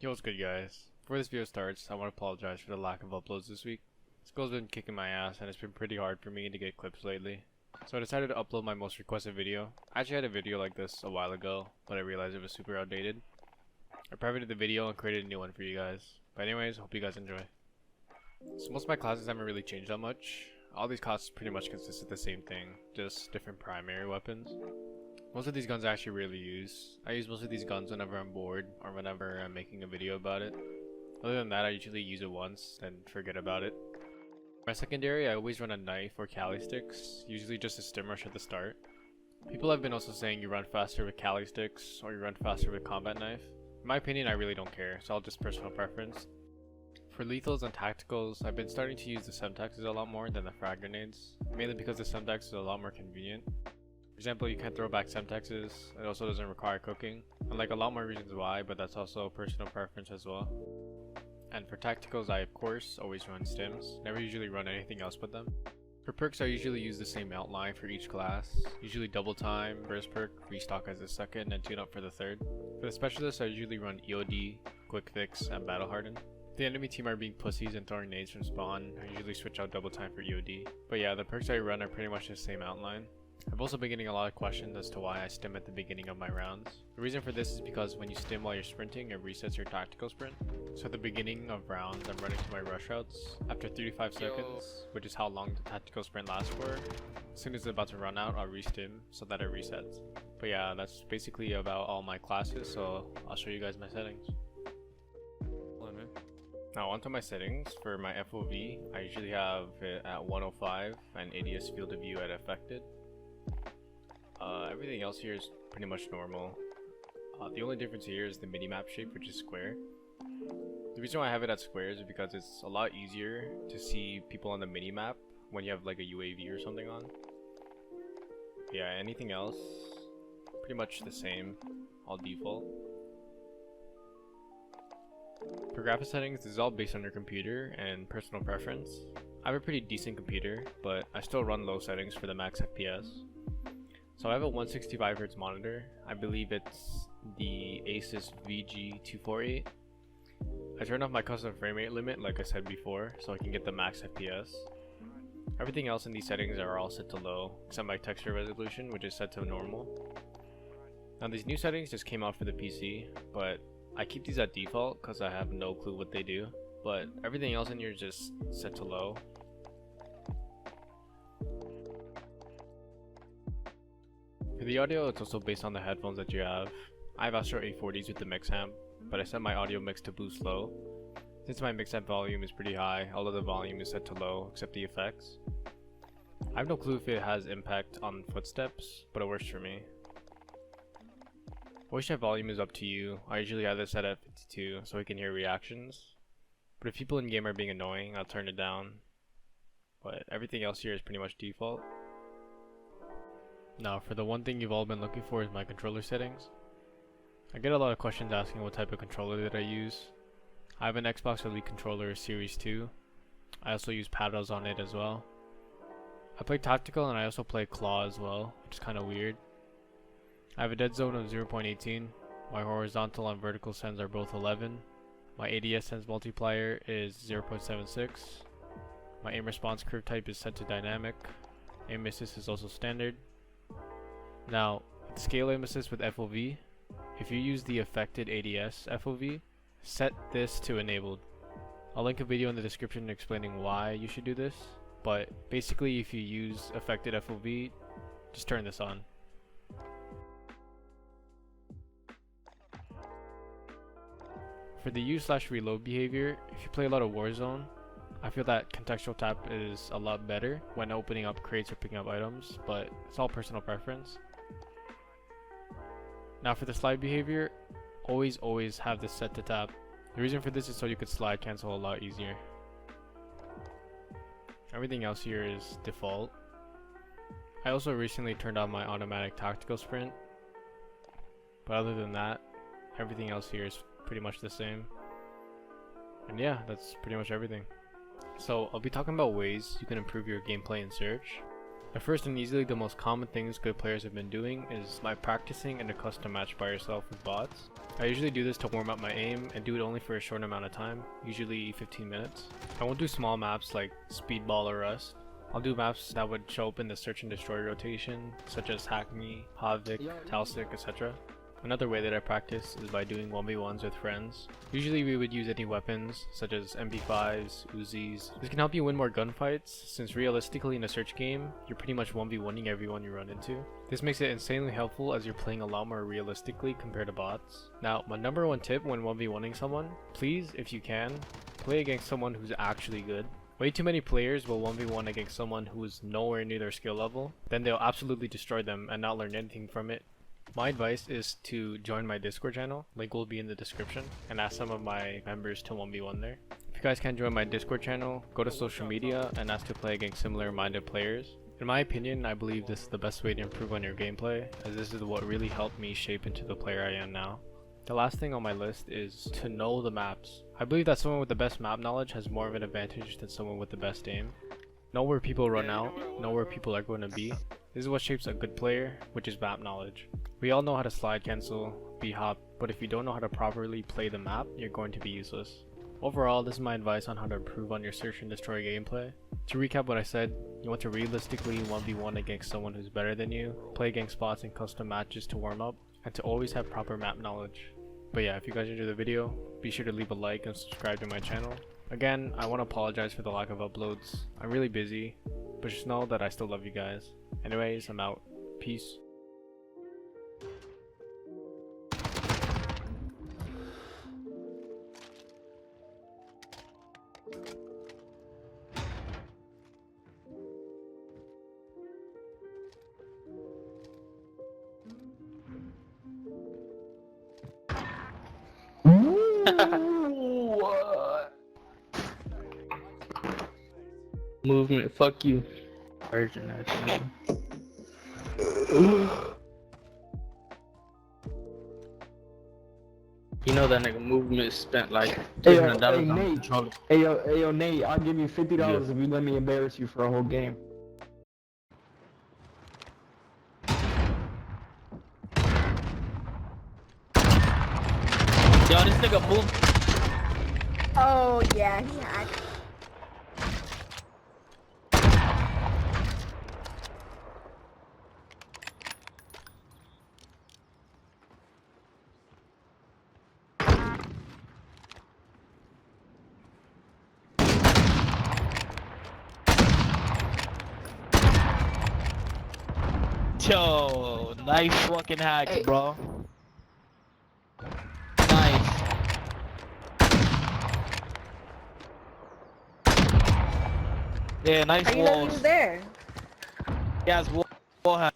Yo, what's good, guys? Before this video starts, I want to apologize for the lack of uploads this week. School's been kicking my ass and it's been pretty hard for me to get clips lately. So I decided to upload my most requested video. I actually had a video like this a while ago, but I realized it was super outdated. I privated the video and created a new one for you guys. But anyways, hope you guys enjoy. So most of my classes haven't really changed that much. All these classes pretty much consist of the same thing, just different primary weapons. Most of these guns I actually rarely use. I use most of these guns whenever I'm bored or whenever I'm making a video about it. Other than that, I usually use it once and forget about it. My secondary, I always run a knife or Cali sticks, usually just a stim rush at the start. People have been also saying you run faster with Cali sticks or you run faster with combat knife. In my opinion, I really don't care, so I'll just personal preference. For lethals and tacticals, I've been starting to use the semtexes a lot more than the frag grenades, mainly because the semtex is a lot more convenient. For example, you can't throw back semtexes, it also doesn't require cooking, and like a lot more reasons why, but that's also personal preference as well. And for tacticals, I of course always run stims, never usually run anything else but them. For perks, I usually use the same outline for each class, usually double time, burst perk, restock as the second, and tune up for the third. For the specialists, I usually run EOD, quick fix, and battle harden. If the enemy team are being pussies and throwing nades from spawn, I usually switch out double time for EOD. But yeah, the perks I run are pretty much the same outline. I've also been getting a lot of questions as to why I stim at the beginning of my rounds. The reason for this is because when you stim while you're sprinting, it resets your tactical sprint. So at the beginning of rounds, I'm running to my rush routes. After 35 seconds, which is how long the tactical sprint lasts for, as soon as it's about to run out, I'll re-stim so that it resets. But yeah, that's basically about all my classes, so I'll show you guys my settings. Now onto my settings. For my FOV, I usually have it at 105 and ADS field of view at affected. Everything else here is pretty much normal. The only difference here is the minimap shape, which is square. The reason why I have it at square is because it's a lot easier to see people on the minimap when you have like a UAV or something on. Yeah, anything else, pretty much the same, all default. For graphics settings, this is all based on your computer and personal preference. I have a pretty decent computer, but I still run low settings for the max FPS. So I have a 165Hz monitor. I believe it's the Asus VG248. I turned off my custom frame rate limit like I said before, so I can get the max FPS. Everything else in these settings are all set to low, except my texture resolution, which is set to normal. Now these new settings just came out for the PC, but I keep these at default because I have no clue what they do. But everything else in here is just set to low. For the audio, it's also based on the headphones that you have. I have Astro A40s with the mix amp, but I set my audio mix to boost low. Since my mix amp volume is pretty high, all of the volume is set to low except the effects. I have no clue if it has impact on footsteps, but it works for me. Voice chat volume is up to you. I usually have this set at 52 so we can hear reactions. But if people in game are being annoying, I'll turn it down. But everything else here is pretty much default. Now for the one thing you've all been looking for is my controller settings. I get a lot of questions asking what type of controller that I use. I have an Xbox Elite controller Series 2. I also use paddles on it as well. I play tactical and I also play claw as well, which is kind of weird. I have a dead zone of 0.18. My horizontal and vertical sends are both 11. My ADS sense multiplier is 0.76. My aim response curve type is set to dynamic. Aim assist is also standard. Now, scale aim assist with FOV. If you use the affected ADS FOV, set this to enabled. I'll link a video in the description explaining why you should do this, but basically if you use affected FOV, just turn this on. For the use/reload behavior, if you play a lot of Warzone, I feel that contextual tap is a lot better when opening up crates or picking up items, but it's all personal preference. Now for the slide behavior, always have this set to tap. The reason for this is so you could slide cancel a lot easier. Everything else here is default. I also recently turned on my automatic tactical sprint, but other than that, everything else here is pretty much the same. And yeah, that's pretty much everything. So I'll be talking about ways you can improve your gameplay in Search. The first and easily the most common things good players have been doing is by practicing in a custom match by yourself with bots. I usually do this to warm up my aim and do it only for a short amount of time, usually 15 minutes. I won't do small maps like Speedball or Rust. I'll do maps that would show up in the search and destroy rotation, such as Hack Me, Havik, Talsic, etc. Another way that I practice is by doing 1v1s with friends. Usually we would use any weapons, such as MP5s, Uzis. This can help you win more gunfights, since realistically in a search game, you're pretty much 1v1ing everyone you run into. This makes it insanely helpful as you're playing a lot more realistically compared to bots. Now, my number one tip when 1v1ing someone, please, if you can, play against someone who's actually good. Way too many players will 1v1 against someone who is nowhere near their skill level, then they'll absolutely destroy them and not learn anything from it. My advice is to join my Discord channel, link will be in the description, and ask some of my members to 1v1 there. If you guys can't join my Discord channel, go to social media and ask to play against similar minded players. In my opinion, I believe this is the best way to improve on your gameplay, as this is what really helped me shape into the player I am now. The last thing on my list is to know the maps. I believe that someone with the best map knowledge has more of an advantage than someone with the best aim. Know where people run out, know where people are going to be. This is what shapes a good player, which is map knowledge. We all know how to slide cancel, B-hop, but if you don't know how to properly play the map, you're going to be useless. Overall, this is my advice on how to improve on your search and destroy gameplay. To recap what I said, you want to realistically 1v1 against someone who's better than you, play against bots in custom matches to warm up, and to always have proper map knowledge. But yeah, if you guys enjoyed the video, be sure to leave a like and subscribe to my channel. Again, I want to apologize for the lack of uploads. I'm really busy, but just know that I still love you guys. Anyways, I'm out. Peace. Movement, fuck you. Virgin ass. You know that nigga movement spent like $300 on Nate. controller. Hey yo, Nate, I'll give you $50 if you let me embarrass you for a whole game. Yo, this nigga moved. Oh yeah, he had. Yo, nice fucking hack, Hey. bro. Nice. Yeah, nice How you know he was walls. there? He has wall hack.